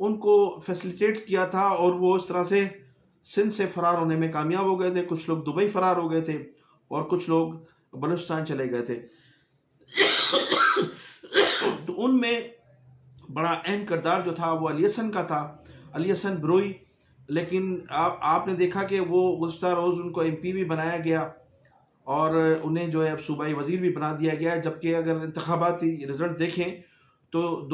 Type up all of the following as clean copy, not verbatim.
ان کو فیسلیٹیٹ کیا تھا، اور وہ اس طرح سے سندھ سے فرار ہونے میں کامیاب ہو گئے تھے. کچھ لوگ دبئی فرار ہو گئے تھے اور کچھ لوگ بلوچستان چلے گئے تھے. تو ان میں بڑا اہم کردار جو تھا وہ علی حسن کا تھا، علی حسن بروئی. لیکن آپ نے دیکھا کہ وہ گزشتہ روز ان کو ایم پی بھی بنایا گیا اور انہیں جو ہے اب صوبائی وزیر بھی بنا دیا گیا. جبکہ اگر انتخاباتی رزلٹ دیکھیں تو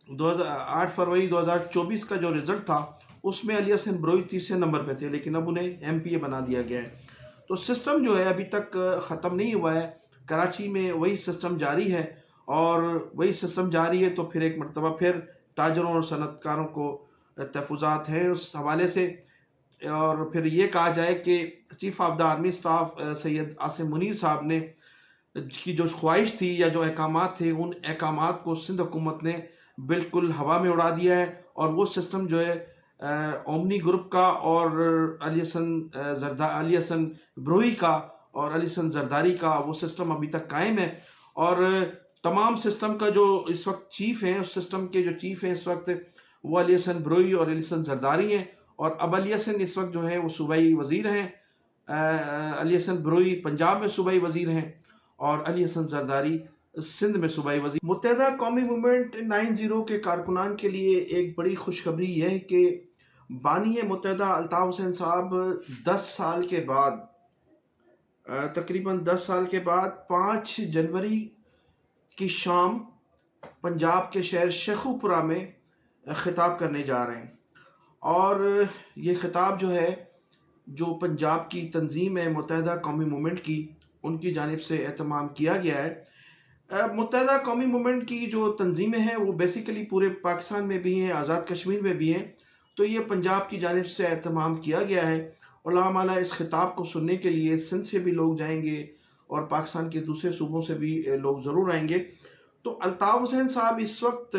8 فروری 2024 کا جو رزلٹ تھا اس میں علی حسن بروئی تیسرے نمبر پہ تھے، لیکن اب انہیں ایم پی اے بنا دیا گیا ہے. تو سسٹم جو ہے ابھی تک ختم نہیں ہوا ہے. کراچی میں وہی سسٹم جاری ہے، اور وہی سسٹم جاری ہے تو پھر ایک مرتبہ پھر تاجروں اور صنعت کاروں کو تحفظات ہیں اس حوالے سے. اور پھر یہ کہا جائے کہ chief of the army staff Syed Asim Munir صاحب نے کی جو خواہش تھی یا جو احکامات تھے، ان احکامات کو سندھ حکومت نے بالکل ہوا میں اڑا دیا ہے. اور وہ سسٹم جو ہے اومنی گروپ کا اور علی حسن بروئی کا اور علی حسن زرداری کا، وہ سسٹم ابھی تک قائم ہے. اور تمام سسٹم کا جو اس وقت چیف ہیں، اس سسٹم کے جو چیف ہیں اس وقت وہ علی حسن بروئی اور علی حسن زرداری ہیں. اور اب علی حسن اس وقت جو ہے وہ صوبائی وزیر ہیں. علی حسن بروئی پنجاب میں صوبائی وزیر ہیں اور علی حسن زرداری سندھ میں صوبائی وزیر. متحدہ قومی موومنٹ 90 کے کارکنان کے لیے ایک بڑی خوشخبری یہ ہے کہ بانی متحدہ الطاف حسین صاحب 10 سال کے بعد، تقریباً 10 سال کے بعد 5 جنوری کی شام پنجاب کے شہر شیخوپورہ میں خطاب کرنے جا رہے ہیں. اور یہ خطاب جو ہے، جو پنجاب کی تنظیم ہے متحدہ قومی موومنٹ کی، ان کی جانب سے اہتمام کیا گیا ہے. متحدہ قومی موومنٹ کی جو تنظیمیں ہیں وہ بیسیکلی پورے پاکستان میں بھی ہیں، آزاد کشمیر میں بھی ہیں. تو یہ پنجاب کی جانب سے اہتمام کیا گیا ہے. علامہ مولا اس خطاب کو سننے کے لیے سندھ سے بھی لوگ جائیں گے اور پاکستان کے دوسرے صوبوں سے بھی لوگ ضرور آئیں گے. تو الطاف حسین صاحب اس وقت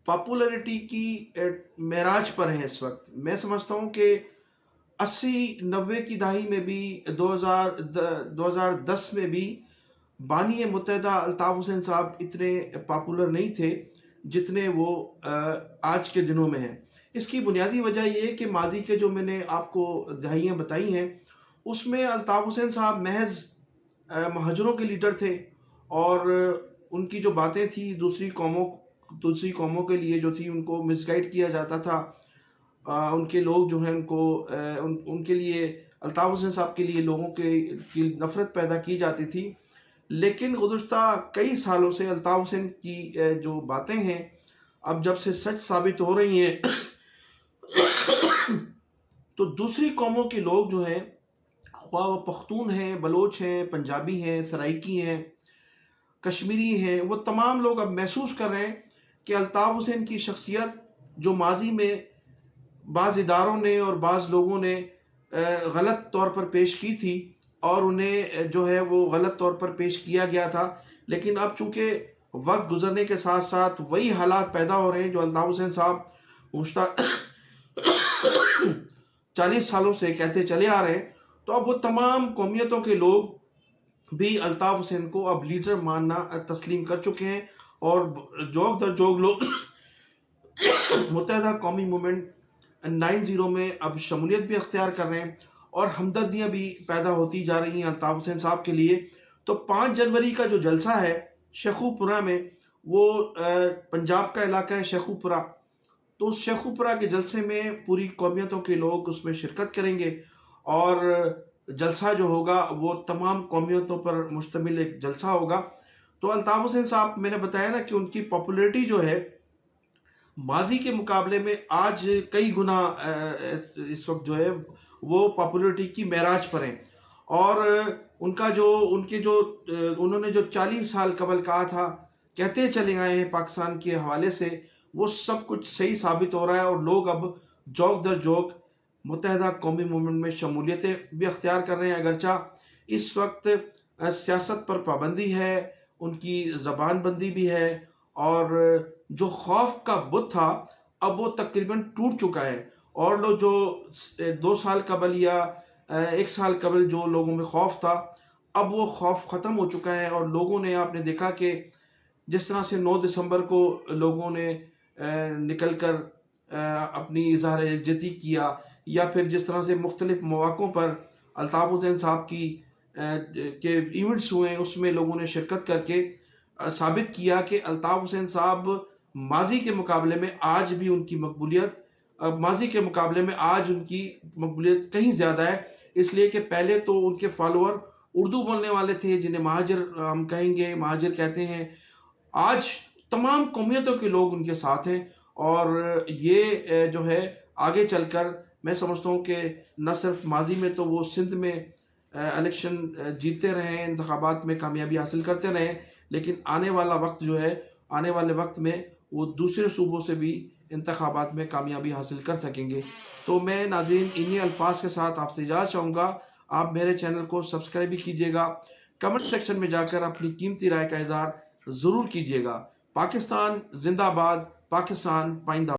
پاپولرٹی کی معراج پر ہیں. اس وقت میں سمجھتا ہوں کہ 80-90 کی دہائی میں بھی، 2010 میں بھی بانی متحدہ الطاف حسین صاحب اتنے پاپولر نہیں تھے جتنے وہ آج کے دنوں میں ہیں. اس کی بنیادی وجہ یہ ہے کہ ماضی کے جو میں نے آپ کو دہائیاں بتائی ہیں اس میں الطاف حسین صاحب محض مہاجروں کے لیڈر تھے، اور ان کی جو باتیں تھیں دوسری قوموں کے لیے جو تھی، ان کو مس گائیڈ کیا جاتا تھا. ان کے لوگ جو ہیں ان کے لیے، الطاف حسین صاحب کے لیے لوگوں کی نفرت پیدا کی جاتی تھی. لیکن گزشتہ کئی سالوں سے الطاف حسین کی جو باتیں ہیں اب جب سے سچ ثابت ہو رہی ہیں تو دوسری قوموں کے لوگ جو ہیں، خواہ وہ پختون ہیں، بلوچ ہیں، پنجابی ہیں، سرائکی ہیں، کشمیری ہیں، وہ تمام لوگ اب محسوس کر رہے ہیں کہ الطاف حسین کی شخصیت جو ماضی میں بعض اداروں نے اور بعض لوگوں نے غلط طور پر پیش کی تھی، اور انہیں جو ہے وہ غلط طور پر پیش کیا گیا تھا، لیکن اب چونکہ وقت گزرنے کے ساتھ ساتھ وہی حالات پیدا ہو رہے ہیں جو الطاف حسین صاحب گزشتہ 40 سالوں سے کہتے چلے آ رہے ہیں. تو اب وہ تمام قومیتوں کے لوگ بھی الطاف حسین کو اب لیڈر ماننا تسلیم کر چکے ہیں، اور جوگ در جوگ لوگ متحدہ قومی موومنٹ 90 میں اب شمولیت بھی اختیار کر رہے ہیں، اور ہمدردیاں بھی پیدا ہوتی جا رہی ہیں الطاف حسین صاحب کے لیے. تو 5 جنوری کا جو جلسہ ہے شیخوپورہ میں، وہ پنجاب کا علاقہ ہے شیخوپورہ. تو اس شیخوپورہ کے جلسے میں پوری قومیتوں کے لوگ اس میں شرکت کریں گے، اور جلسہ جو ہوگا وہ تمام قومیتوں پر مشتمل ایک جلسہ ہوگا. تو الطاف حسین صاحب، میں نے بتایا نا کہ ان کی پاپولیرٹی جو ہے ماضی کے مقابلے میں آج کئی گنا اس وقت جو ہے وہ پاپولیرٹی کی معراج پر ہیں. اور انہوں نے جو 40 سال قبل کہا تھا، کہتے چلے آئے ہیں پاکستان کے حوالے سے، وہ سب کچھ صحیح ثابت ہو رہا ہے. اور لوگ اب جوگ در جوگ متحدہ قومی موومنٹ میں شمولیتیں بھی اختیار کر رہے ہیں. اگرچہ اس وقت سیاست پر پابندی ہے، ان کی زبان بندی بھی ہے، اور جو خوف کا بت تھا اب وہ تقریباً ٹوٹ چکا ہے. اور لوگ جو 2 سال قبل یا 1 سال قبل جو لوگوں میں خوف تھا، اب وہ خوف ختم ہو چکا ہے. اور لوگوں نے، آپ نے دیکھا کہ جس طرح سے 9 دسمبر کو لوگوں نے نکل کر اپنی اظہار یکجہتی کیا، یا پھر جس طرح سے مختلف مواقعوں پر الطاف حسین صاحب کے ایونٹس ہوئے، اس میں لوگوں نے شرکت کر کے ثابت کیا کہ الطاف حسین صاحب ماضی کے مقابلے میں آج بھی ان کی مقبولیت ماضی کے مقابلے میں آج ان کی مقبولیت کہیں زیادہ ہے، اس لیے کہ پہلے تو ان کے فالوور اردو بولنے والے تھے، جنہیں مہاجر ہم کہیں گے، مہاجر کہتے ہیں۔ آج تمام قومیتوں کے لوگ ان کے ساتھ ہیں، اور یہ جو ہے آگے چل کر میں سمجھتا ہوں کہ نہ صرف ماضی میں تو وہ سندھ میں الیکشن جیتتے رہے ہیں، انتخابات میں کامیابی حاصل کرتے رہے، لیکن آنے والا وقت جو ہے، آنے والے وقت میں وہ دوسرے صوبوں سے بھی انتخابات میں کامیابی حاصل کر سکیں گے۔ تو میں ناظرین انہی الفاظ کے ساتھ آپ سے اجازت چاہوں گا۔ آپ میرے چینل کو سبسکرائب بھی کیجیے گا، کمنٹ سیکشن میں جا کر اپنی قیمتی رائے کا اظہار ضرور کیجیے گا۔ پاکستان زندہ باد، پاکستان پائندہ